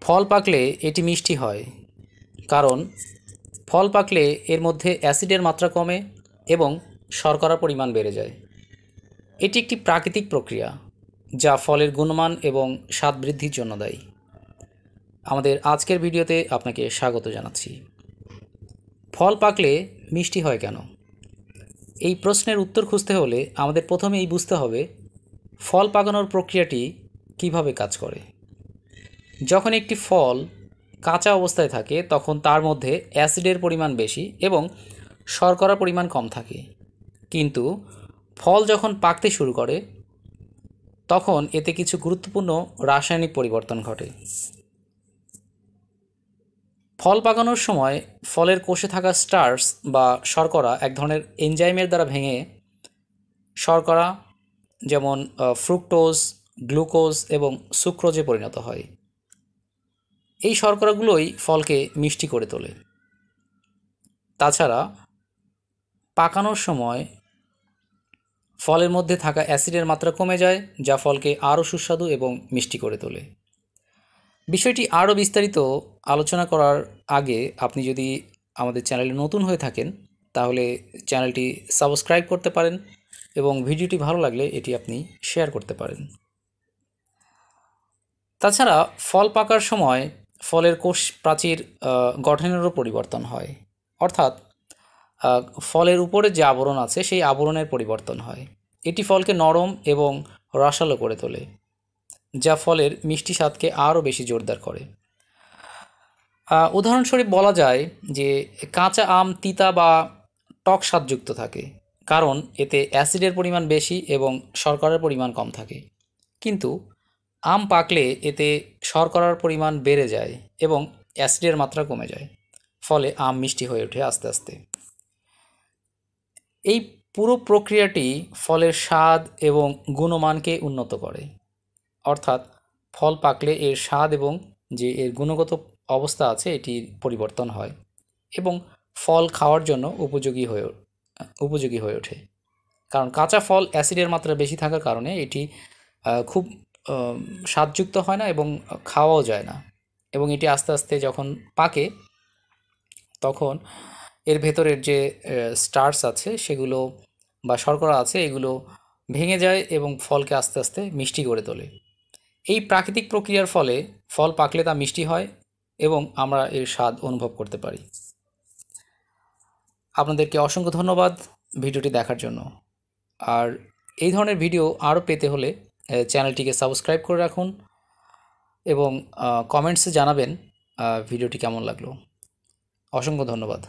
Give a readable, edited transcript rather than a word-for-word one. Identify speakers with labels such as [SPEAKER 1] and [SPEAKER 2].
[SPEAKER 1] ফল পাকলে এটি মিষ্টি হয়, কারণ ফল পাকলে এর মধ্যে অ্যাসিডের মাত্রা কমে এবং শর্করার পরিমাণ বেড়ে যায়। এটি একটি প্রাকৃতিক প্রক্রিয়া যা ফলের গুণমান এবং স্বাদ বৃদ্ধির জন্য দায়ী। আমাদের আজকের ভিডিওতে আপনাকে স্বাগত জানাচ্ছি। ফল পাকলে মিষ্টি হয় কেন? এই প্রশ্নের উত্তর খুঁজতে হলে আমাদের প্রথমেই বুঝতে হবে ফল পাকানোর প্রক্রিয়াটি কিভাবে কাজ করে। যখন একটি ফল কাঁচা অবস্থায় থাকে তখন তার মধ্যে অ্যাসিডের পরিমাণ বেশি এবং শর্করার পরিমাণ কম থাকে, কিন্তু ফল যখন পাকতে শুরু করে তখন এতে কিছু গুরুত্বপূর্ণ রাসায়নিক পরিবর্তন ঘটে। ফল পাকানোর সময় ফলের কোষে থাকা স্টার্চ বা শর্করা এক ধরনের এনজাইমের দ্বারা ভেঙে শর্করা, যেমন ফ্রুক্টোজ, গ্লুকোজ এবং সুক্রোজে পরিণত হয়। এই শর্করাগুলোই ফলকে মিষ্টি করে তোলে। তাছাড়া পাকানোর সময় ফলের মধ্যে থাকা অ্যাসিডের মাত্রা কমে যায়, যা ফলকে আরও সুস্বাদু এবং মিষ্টি করে তোলে। বিষয়টি আরও বিস্তারিত আলোচনা করার আগে আপনি যদি আমাদের চ্যানেলে নতুন হয়ে থাকেন তাহলে চ্যানেলটি সাবস্ক্রাইব করতে পারেন এবং ভিডিওটি ভালো লাগলে এটি আপনি শেয়ার করতে পারেন। তাছাড়া ফল পাকার সময় ফলের কোষ প্রাচীর গঠনেরও পরিবর্তন হয়, অর্থাৎ ফলের উপরে যে আবরণ আছে সেই আবরণের পরিবর্তন হয়। এটি ফলকে নরম এবং রসালো করে তোলে, যা ফলের মিষ্টি স্বাদকে আরও বেশি জোরদার করে। উদাহরণস্বরূপ বলা যায় যে কাঁচা আম তিতা বা টক স্বাদযুক্ত থাকে, কারণ এতে অ্যাসিডের পরিমাণ বেশি এবং শর্করার পরিমাণ কম থাকে। কিন্তু আম পাকলে এতে শর্করার পরিমাণ বেড়ে যায় এবং অ্যাসিডের মাত্রা কমে যায়, ফলে আম মিষ্টি হয়ে ওঠে আস্তে আস্তে। এই পুরো প্রক্রিয়াটি ফলের স্বাদ এবং গুণমানকে উন্নত করে, অর্থাৎ ফল পাকলে এর স্বাদ এবং যে এর গুণগত অবস্থা আছে এটির পরিবর্তন হয় এবং ফল খাওয়ার জন্য উপযোগী হয়ে ওঠে। কারণ কাঁচা ফল অ্যাসিডের মাত্রা বেশি থাকার কারণে এটি খুব স্বাদযুক্ত হয় না এবং খাওয়াও যায় না, এবং এটি আস্তে আস্তে যখন পাকে তখন এর ভেতরের যে স্টার্চ আছে সেগুলো বা শর্করা আছে এগুলো ভেঙে যায় এবং ফলকে আস্তে আস্তে মিষ্টি করে তোলে। এই প্রাকৃতিক প্রক্রিয়ার ফলে ফল পাকলে তা মিষ্টি হয় এবং আমরা এর স্বাদ অনুভব করতে পারি। আপনাদেরকে অসংখ্য ধন্যবাদ ভিডিওটি দেখার জন্য। আর এই ধরনের ভিডিও আরও পেতে হলে চ্যানেলটিকে সাবস্ক্রাইব করে রাখুন এবং কমেন্টসে জানাবেন ভিডিওটি কেমন লাগলো। অসংখ্য ধন্যবাদ।